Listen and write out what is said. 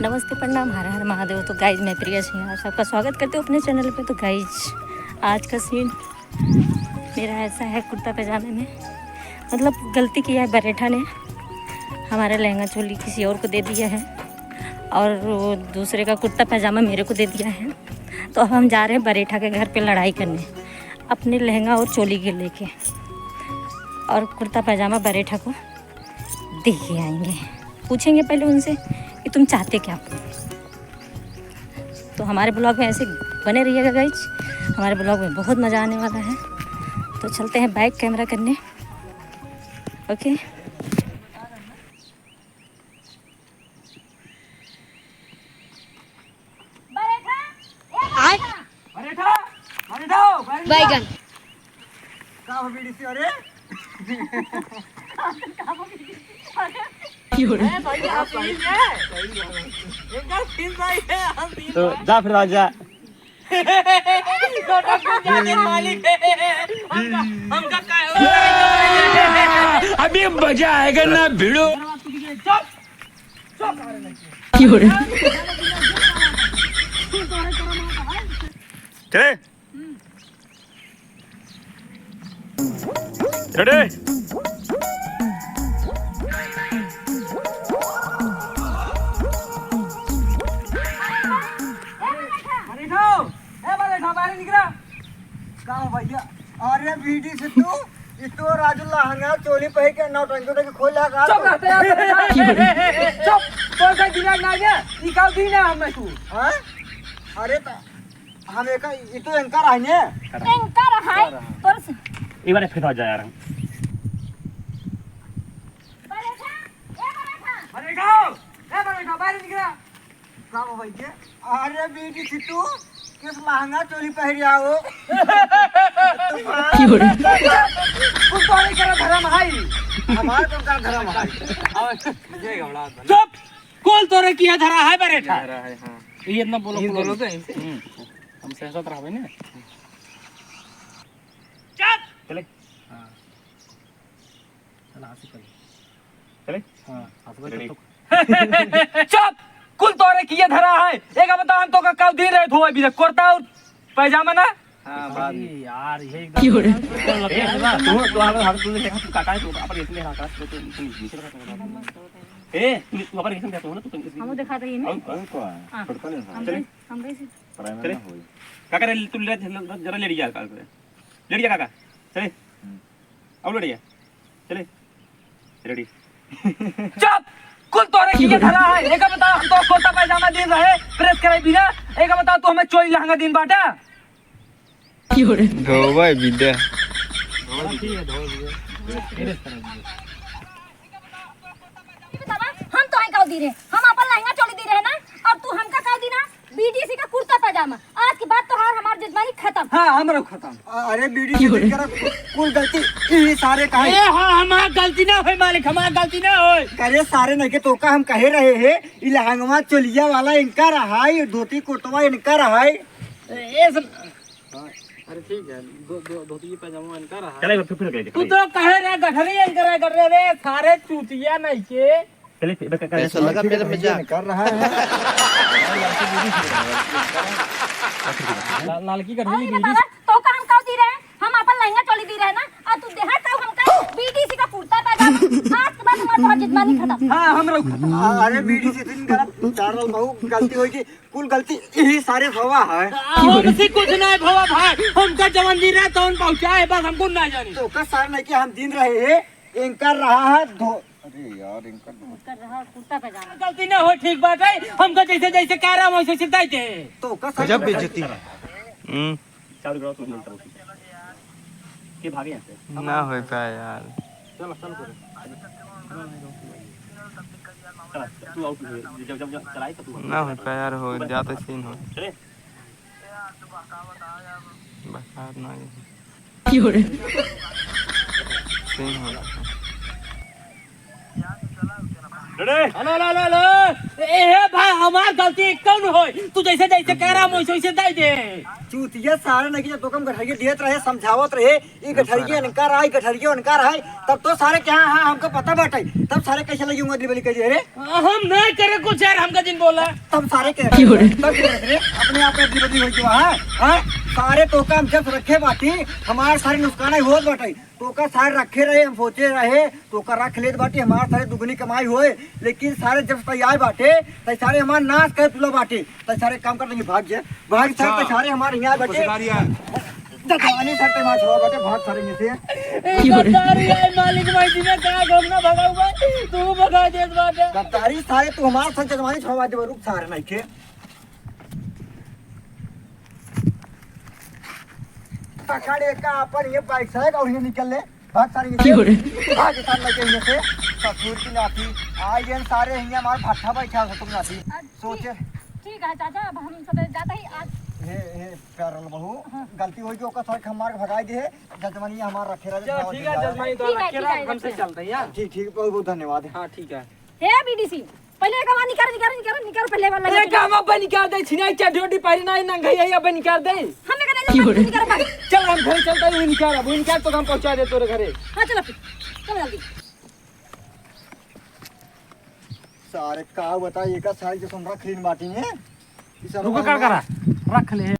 नमस्ते, प्रणाम, हर हर महादेव। तो गाइज मैं प्रिया सिंह आप सबका स्वागत करती हूँ अपने चैनल पे। तो गाइज आज का सीन मेरा ऐसा है, कुर्ता पैजामे में मतलब गलती किया है बरेठा ने, हमारा लहंगा चोली किसी और को दे दिया है और वो दूसरे का कुर्ता पैजामा मेरे को दे दिया है। तो अब हम जा रहे हैं बरेठा के घर पे लड़ाई करने अपने लहंगा और चोली के लेके, और कुर्ता पैजामा बरेठा को दे के आएंगे। पूछेंगे पहले उनसे कि तुम चाहते क्या। तो हमारे ब्लॉग में ऐसे बने रहिएगा गाइज, हमारे ब्लॉग में बहुत मज़ा आने वाला है। तो चलते हैं बैक कैमरा करने। ओके बैगन तो जा फिर राजा अभी मजा आएगा ना भिड़ो। चले रेडी भैया। अरे बीडी से तू इसको राजू लहंगा चोली पहन के नौटंकी उठा के खोल लगा। चुप रहते यार, चुप। तो का दिमाग ना गया निकाल दी ना हमें तू। हां अरे हम एक ये तो एंकर है ने एंकर है पर एक बार फिर जा यार। बरेठा बाहर निकला। का भैया। अरे बीडी से तू किस लहंगा चोली पहन आओ। कुछ तो नहीं करा धर्म है हमार तो का धर्म है। चुप। कौन तोरे किया धरा है बरेठा? हां ये इतना बोलो तो हम सहसा रहबे ने। चुप। चले हां चला हंसी कर चले हां हंस कर। चुप। कुल तोरे किया धरा है। एक बता हम तो का कब दिन रहे धोए भी कुर्ता और पैजामा ना। हां बात यार ये एकदम तू हाथ तू देखा तू काका तू अपन इसलिए हाथ तो तू नीचे रखा ए तू अपन इसमें देखो ना तू हम दिखा दे इन्हें। चले हमरे से चले काका रे तू ले जरा लेडी जा काका लेडी जा काका चले अब लेडी जा चले रेडी। चुप। कुल तोरे किया धरा है। एक बता हम तो कुर्ता पैजामा दिन रहे प्रेस करे बिना। एक बता तू हमें चोरी लहंगा दिन बाटा। धोबा विद्या हम तो काउ दी रहे, हम अपन लहंगा चोली दी रहे ना, और तू हमका काउ दी ना बीडीसी का कुर्ता पैजामा। आज के बाद तो हमार जजमानी खत्म। हां हमरो खत्म। अरे बीडी से कर कुल गलती ये सारे का ए हां हमार गलती ना होई मालिक, हमार गलती ना होई। करे सारे नहीं के तो का हम कहे रहे हैं ये लहंगवा चोलिया वाला इनका रहा है, धोती कुर्तवा इनका रहा है। अरे ठीक है धोती पैजामा इनका रहा। चले फिर गए तू तो कहे रे गठरी इनका कर रे सारे चूतिया नहीं के। चले ऐसा लगा मेरे में जा कर रहा है लालकी कर और दी ये बता तो का हम काउ दी रहे, हम अपन लहंगा चोली दी रहे ना, और तू देहा काउ हमका बीडीसी का कुर्ता पैजामा। आज के बाद हमार जजमानी खत्म। हां हमरो खत्म। अरे बीडी से दिन गलत चार बहु गलती होई कि कुल गलती यही सारे हवा है। हमसे कुछ नहीं भवा भाई, हमका जवान दी रहा तो पहुंचा है बस, हमको ना जानी। तो का सारे नहीं कि हम दिन रहे हैं इनकर रहा है धो। अरे यार इनका कर रहा कुर्ता पैजामा। गलती ना हो ठीक बात है। हमको जैसे जैसे कह रहा हूं वैसे सिखाई थे। तो का गजब बेइज्जती चालू करो तुम मिलता हो के भागे यहां से ना हो पाया यार। चल चल करो चल तू आउट जब चलाई तो तू ना हो पाया यार, हो जाते सीन हो चले बता ना क्यों सीन हो रेडी हेलो हेलो हेलो ए भाई हम हमार गलती कौन हो? तू जैसे जैसे कह रहा वैसे वैसे दे दे। चूतिया सारे नहीं तो कम गठरिया देत रहे, समझावत रहे, ये गठरिया इनका रहा, गठरिया उनका रहा, तब तो सारे क्या हाँ हमको पता बाटे, तब सारे कैसे लगी उंगली बली कह रे, हम नहीं करे कुछ यार, हमका जिन बोला तब सारे कह रहे तब कह रहे अपने आप में बदली हो गया है। हाँ सारे तो काम जब रखे बाटी हमारे सारे नुकसान हो बाटे, तो का सारे रखे रहे, हम सोचे रहे तो का रख लेत बाटी हमारे सारे दुगनी कमाई होए, लेकिन सारे जब तैयार बाटे तो सारे हमारे नाश कर तुला बाटे, तो सारे काम कर देंगे भाग जाए भाग सारे तो सारे हमारे यहाँ बाटे दगाने सारे हमारे छोड़ा बाटे भाग सारे यहाँ से गद्दारी है मालिक भाई जी ने कहा घूमना भगाऊ भाई, तू भगा दे बाटे। गद्दारी सारे तो हमारे साथ जजमानी छोड़ा दे रुक सारे नहीं के पकड़े का अपन ये बाइक से और ये निकल ले भाग सारे भाग सारे लगे यहाँ से ससुर की नाती आज ये सारे यहाँ हमारे भट्ठा बैठा ससुर नाती सोचे ठीक है चाचा, अब हम सब जाते ही आज हे करल बहू गलती होई जो का सर हमार भगाई दे जजमानी हमार रखे रहे। चलो ठीक है जजमानी तो ठीक है, रखे ठीक है, रहा, हमसे चलते हैं यार। ठीक ठीक बहुत बहुत धन्यवाद। हाँ ठीक है। हे बीडीसी पहले का मां निकाल पहले वाला अरे काम अब निकाल दे, छिनाई चढ़ोटी पारी ना नंगाई है, अब निकाल दे। हमें कहना निकाल भाग। चल हम घर चलते हैं, निकाल अब निकाल तो हम पहुंचा दे तोरे घरे। हां चलो फिर चलो जल्दी। सारे का बता ये का सारी जो सुन रखीन बाटी है रुको कर करा रख ले।